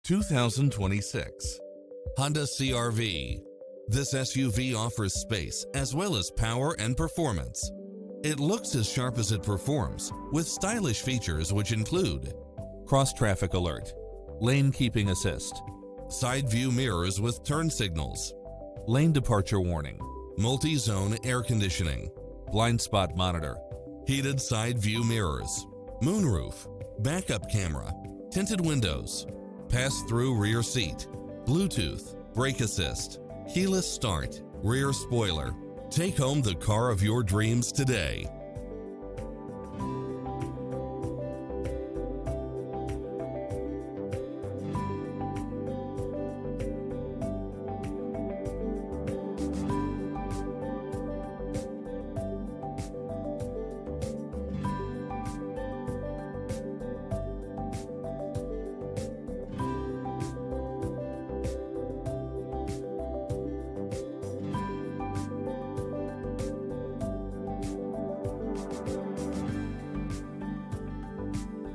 2026 Honda CR-V. This SUV offers space as well as power and performance. It looks as sharp as it performs, with stylish features which include cross-traffic alert, lane keeping assist, side view mirrors with turn signals, lane departure warning, multi-zone air conditioning, blind spot monitor, heated side view mirrors, moonroof, backup camera, tinted windows, pass-through rear seat, Bluetooth, brake assist, keyless start, rear spoiler. Take home the car of your dreams today.